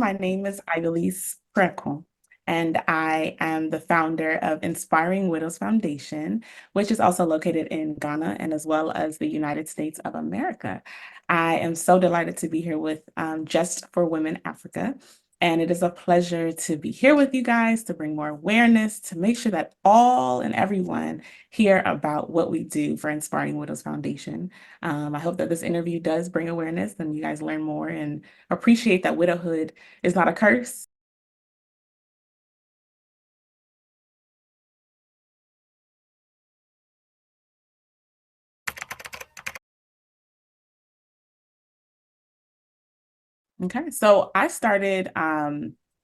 My name is Preko, and I am the founder of Inspiring Widows Foundation, which is also located in Ghana and as well as the United States of America. I am so delighted to be here with Just for Women Africa. And it is a pleasure to be here with you guys to bring more awareness, to make sure that all and everyone hear about what we do for Inspiring Widows Foundation. I hope that this interview does bring awareness and you guys learn more and appreciate that widowhood is not a curse. Okay, so I started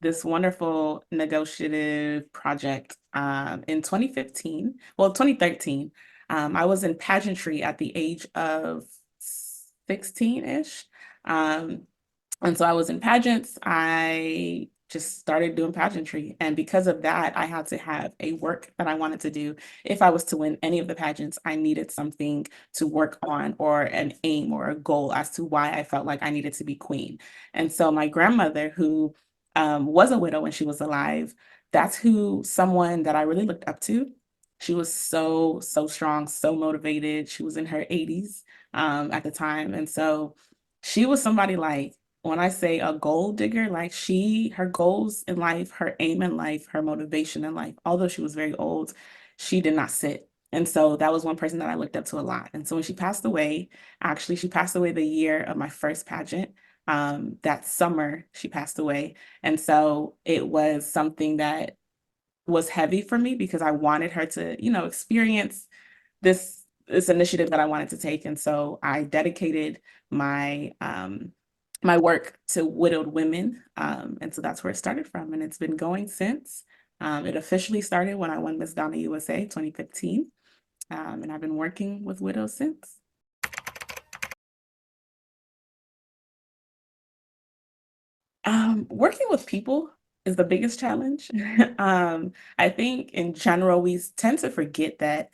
this wonderful negotiative project in 2015, well, 2013. I was in pageantry at the age of 16-ish. Um, And so I was in pageants. I just started doing pageantry. And because of that, I had to have a work that I wanted to do. If I was to win any of the pageants, I needed something to work on or an aim or a goal as to why I felt like I needed to be queen. And so my grandmother, who was a widow when she was alive, that's who someone that I really looked up to. She was so strong, so motivated. She was in her 80s at the time. And so she was somebody like, when I say a goal digger, like her goals in life, her aim in life, her motivation in life, although she was very old, she did not sit. And so that was one person that I looked up to a lot. And so when she passed away, actually, she passed away the year of my first pageant. That summer, she passed away. And so it was something that was heavy for me because I wanted her to, experience this initiative that I wanted to take. And so I dedicated my my work to widowed women. And so that's where it started from. And it's been going since. It officially started when I won Miss Ghana USA 2015. And I've been working with widows since. Working with people is the biggest challenge. I think in general, we tend to forget that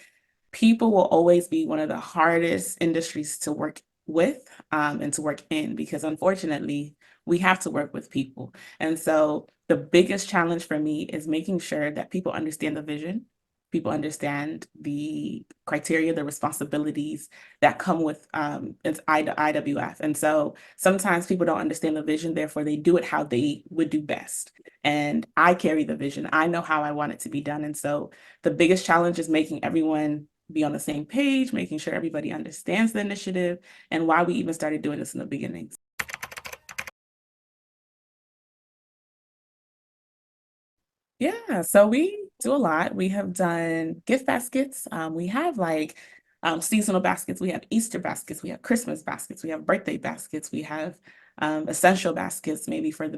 people will always be one of the hardest industries to work with and to work in because unfortunately, we have to work with people. And so the biggest challenge for me is making sure that people understand the vision, people understand the criteria, the responsibilities that come with it's IWF. And so sometimes people don't understand the vision, therefore they do it how they would do best. And I carry the vision. I know how I want it to be done. And so the biggest challenge is making everyone be on the same page, making sure everybody understands the initiative and why we even started doing this in the beginning. Yeah, so we do a lot. We have done gift baskets. We have like seasonal baskets. We have Easter baskets. We have Christmas baskets. We have birthday baskets. We have essential baskets, maybe for the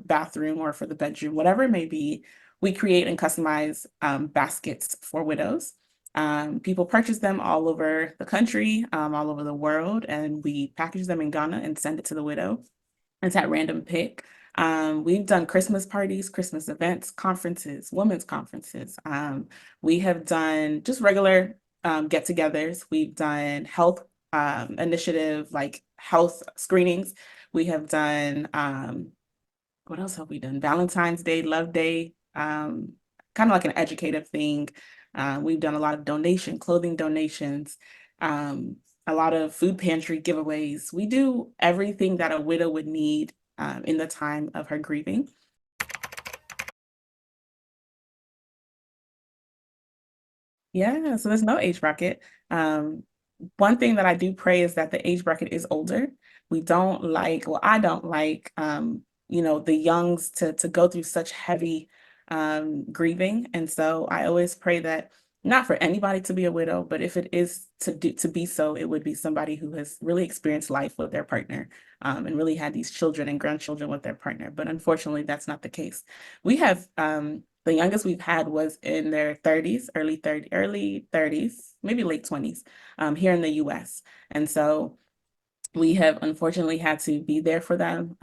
bathroom or for the bedroom, whatever it may be. We create and customize baskets for widows. People purchase them all over the country, all over the world, and we package them in Ghana and send it to the widow. It's at random pick. We've done Christmas parties, Christmas events, conferences, women's conferences. We have done just regular get-togethers. We've done health initiative, like health screenings. We have done, what else have we done? Valentine's Day, Love Day, kind of like an educative thing. We've done a lot of clothing donations. Um, a lot of food pantry giveaways. We do everything that a widow would need in the time of her grieving. Yeah, so there's no age bracket. One thing that I do pray is that the age bracket is older. We don't like, well, I don't like, the youngs to go through such heavy grieving. And so I always pray that not for anybody to be a widow, but if it is to be so, it would be somebody who has really experienced life with their partner and really had these children and grandchildren with their partner. But unfortunately, that's not the case. We have the youngest we've had was in their 30s, early 30s, maybe late 20s, here in the US. And so we have unfortunately had to be there for them.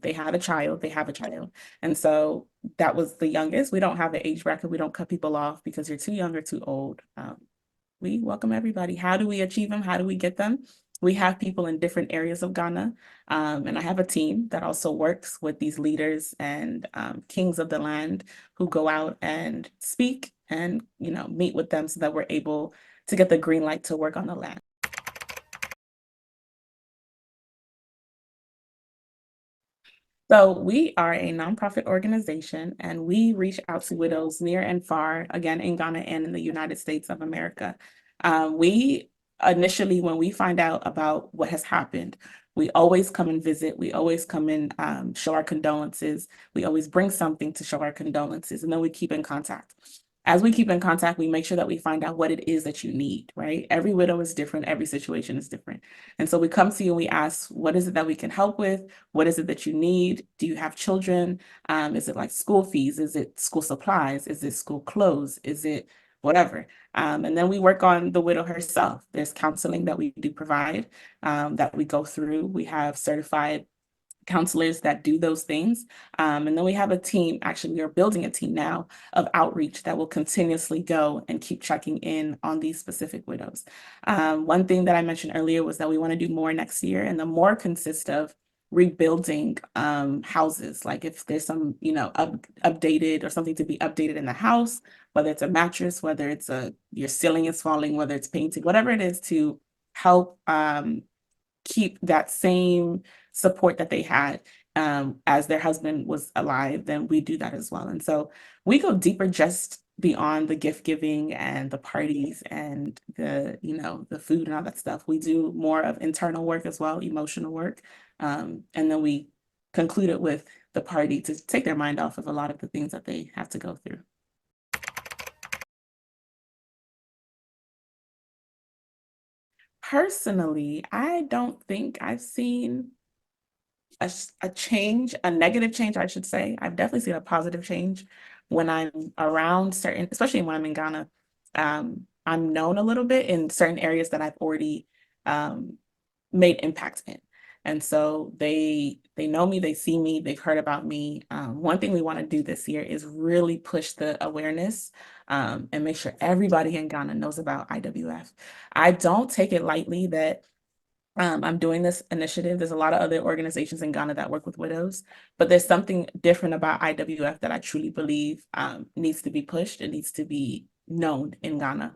They had a child, they have a child. And so that was the youngest. We don't have an age bracket. We don't cut people off because you're too young or too old. We welcome everybody. How do we achieve them? How do we get them? We have people in different areas of Ghana, and I have a team that also works with these leaders and kings of the land who go out and speak and meet with them so that we're able to get the green light to work on the land. So we are a nonprofit organization and we reach out to widows near and far, again, in Ghana and in the United States of America. We initially, when we find out about what has happened, we always come and visit. We always come and show our condolences. We always bring something to show our condolences, and then we keep in contact. As we keep in contact, we make sure that we find out what it is that you need, right? Every widow is different. Every situation is different. And so we come to you and we ask, what is it that we can help with? What is it that you need? Do you have children? Is it like school fees? Is it school supplies? Is it school clothes? Is it whatever? And then we work on the widow herself. There's counseling that we do provide, that we go through. We have certified counselors that do those things. And then we have a team, actually, we are building a team now of outreach that will continuously go and keep checking in on these specific widows. One thing that I mentioned earlier was that we want to do more next year, and the more consists of rebuilding houses. Like if there's some, updated or something to be updated in the house, whether it's a mattress, whether it's your ceiling is falling, whether it's painting, whatever it is to help keep that same support that they had as their husband was alive, then we do that as well. And so we go deeper just beyond the gift giving and the parties and the food and all that stuff. We do more of internal work as well, emotional work. And then we conclude it with the party to take their mind off of a lot of the things that they have to go through. Personally, I don't think I've seen a change, a negative change, I should say. I've definitely seen a positive change when I'm around certain, especially when I'm in Ghana. I'm known a little bit in certain areas that I've already made impact in. And so they know me, they see me, they've heard about me. One thing we want to do this year is really push the awareness and make sure everybody in Ghana knows about IWF. I don't take it lightly that I'm doing this initiative. There's a lot of other organizations in Ghana that work with widows, but there's something different about IWF that I truly believe needs to be pushed. It needs to be known in Ghana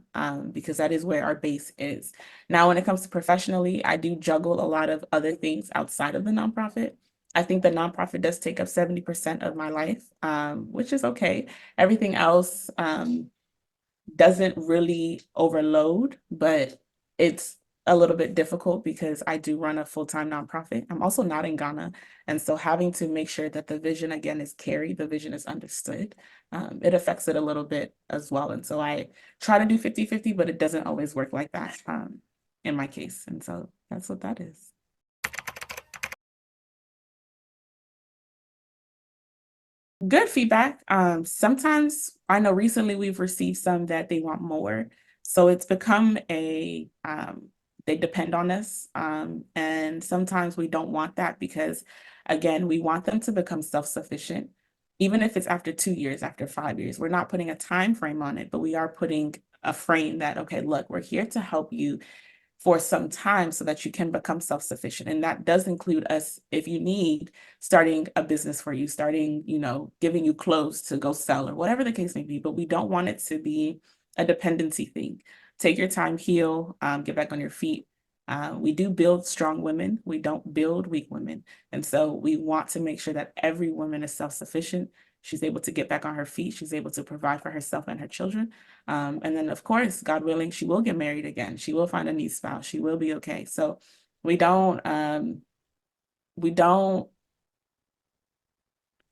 because that is where our base is. Now, when it comes to professionally, I do juggle a lot of other things outside of the nonprofit. I think the nonprofit does take up 70% of my life, which is okay. Everything else doesn't really overload, but it's a little bit difficult because I do run a full-time nonprofit. I'm also not in Ghana. And so having to make sure that the vision again is carried, the vision is understood, it affects it a little bit as well. And so I try to do 50-50, but it doesn't always work like that in my case. And so that's what that is. Good feedback. Sometimes I know recently we've received some that they want more. So it's become they depend on us. And sometimes we don't want that because, again, we want them to become self-sufficient, even if it's after 2 years, after 5 years. We're not putting a time frame on it, but we are putting a frame that, okay, look, we're here to help you for some time so that you can become self-sufficient. And that does include us, if you need, starting a business for you, starting, giving you clothes to go sell or whatever the case may be. But we don't want it to be a dependency thing. Take your time, heal, get back on your feet. We do build strong women. We don't build weak women. And so we want to make sure that every woman is self-sufficient. She's able to get back on her feet. She's able to provide for herself and her children. And then, of course, God willing, she will get married again. She will find a new spouse. She will be okay. So we don't, we don't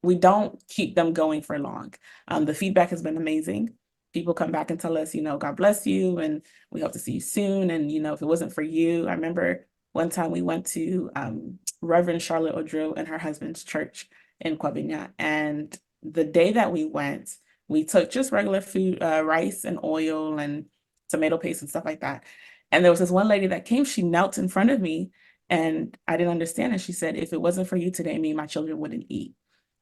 we don't keep them going for long. The feedback has been amazing. People come back and tell us, God bless you, and we hope to see you soon. And, if it wasn't for you, I remember one time we went to Reverend Charlotte Odro and her husband's church in Kwabena. And the day that we went, we took just regular food, rice and oil and tomato paste and stuff like that. And there was this one lady that came, she knelt in front of me and I didn't understand. And she said, if it wasn't for you today, me and my children wouldn't eat.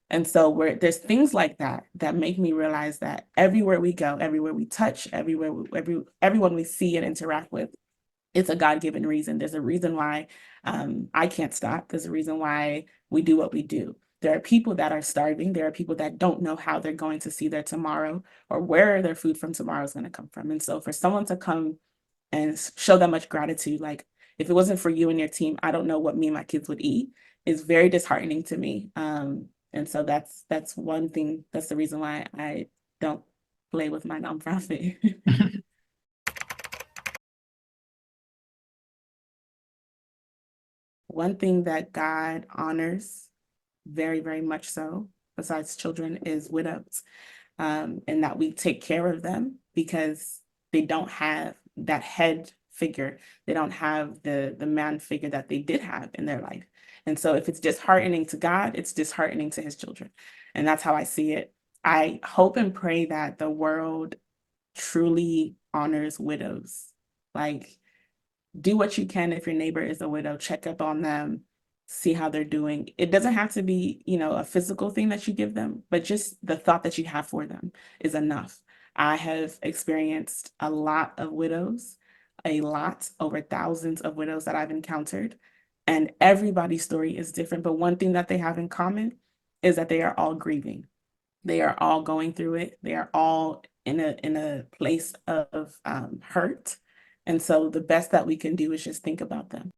And so there's things like that that make me realize that everywhere we go, everywhere we touch, everyone we see and interact with, it's a God-given reason. There's a reason why I can't stop. There's a reason why we do what we do. There are people that are starving. There are people that don't know how they're going to see their tomorrow or where their food from tomorrow is going to come from. And so for someone to come and show that much gratitude, like if it wasn't for you and your team, I don't know what me and my kids would eat, is very disheartening to me. And so that's one thing. That's the reason why I don't play with my nonprofit. One thing that God honors very, very much so, besides children, is widows, and that we take care of them because they don't have that head figure. They don't have the man figure that they did have in their life. And so if it's disheartening to God, it's disheartening to his children. And that's how I see it. I hope and pray that the world truly honors widows. Like, do what you can if your neighbor is a widow, check up on them, see how they're doing. It doesn't have to be, a physical thing that you give them, but just the thought that you have for them is enough. I have experienced a lot of widows, a lot, over thousands of widows that I've encountered, and everybody's story is different. But one thing that they have in common is that they are all grieving. They are all going through it. They are all in a place of hurt. And so the best that we can do is just think about them.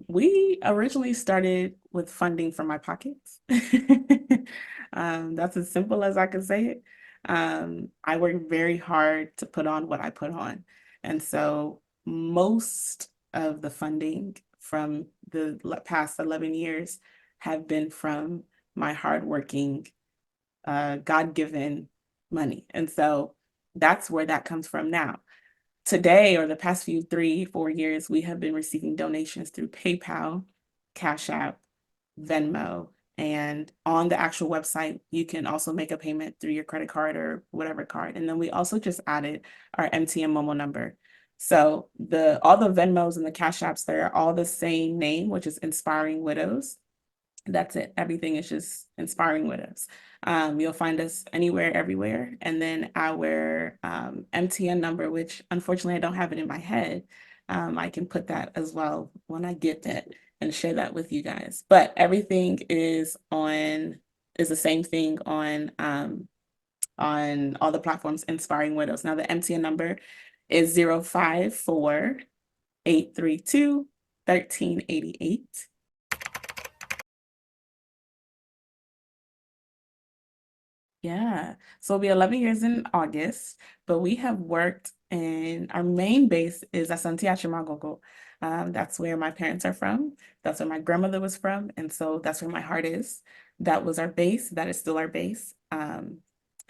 We originally started with funding from my pockets. That's as simple as I can say it. I work very hard to put on what I put on. And so most of the funding from the past 11 years have been from my hardworking, God-given money. And so that's where that comes from now. Today, or the past few 3, 4 years, we have been receiving donations through PayPal, Cash App, Venmo, and on the actual website, you can also make a payment through your credit card or whatever card. And then we also just added our MTN Momo number. So all the Venmos and the Cash Apps, they're all the same name, which is Inspiring Widows. That's it. Everything is just Inspiring Widows. You'll find us anywhere, everywhere. And then our MTN number, which unfortunately I don't have it in my head. I can put that as well when I get that and share that with you guys. But everything is the same thing on all the platforms, Inspiring Widows. Now the MTN number is 054-832-1388. Yeah, so it'll be 11 years in August, but we have worked in our main base is Asante Achimagogo. That's where my parents are from. That's where my grandmother was from. And so that's where my heart is. That was our base. That is still our base.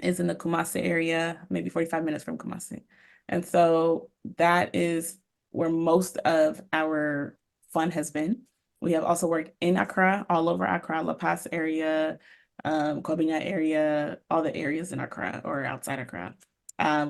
Is in the Kumasi area, maybe 45 minutes from Kumasi. And so that is where most of our fun has been. We have also worked in Accra, all over Accra, La Paz area, Kobinya area, all the areas in Accra or outside Accra.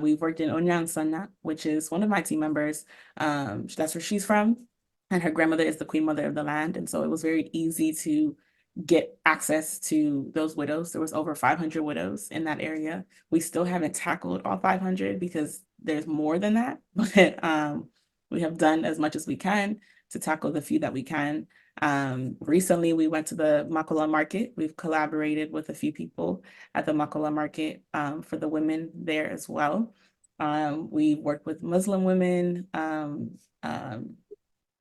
We've worked in Onyansana, which is one of my team members. That's where she's from. And her grandmother is the queen mother of the land. And so it was very easy to get access to those widows. There was over 500 widows in that area. We still haven't tackled all 500 because there's more than that, but we have done as much as we can to tackle the few that we can. Recently, we went to the Makola market. We've collaborated with a few people at the Makola market for the women there as well. We worked with Muslim women,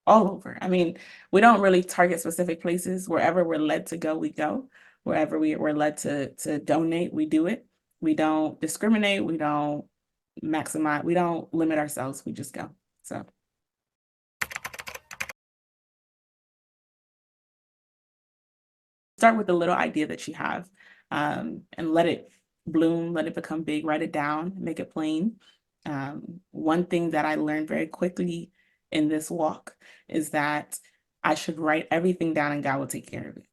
all over. I mean, we don't really target specific places. Wherever we're led to go, we go. Wherever we're led to donate, we do it. We don't discriminate. We don't maximize. We don't limit ourselves. We just go. So start with the little idea that you have, and let it bloom, let it become big, write it down, make it plain. One thing that I learned very quickly in this walk is that I should write everything down and God will take care of it.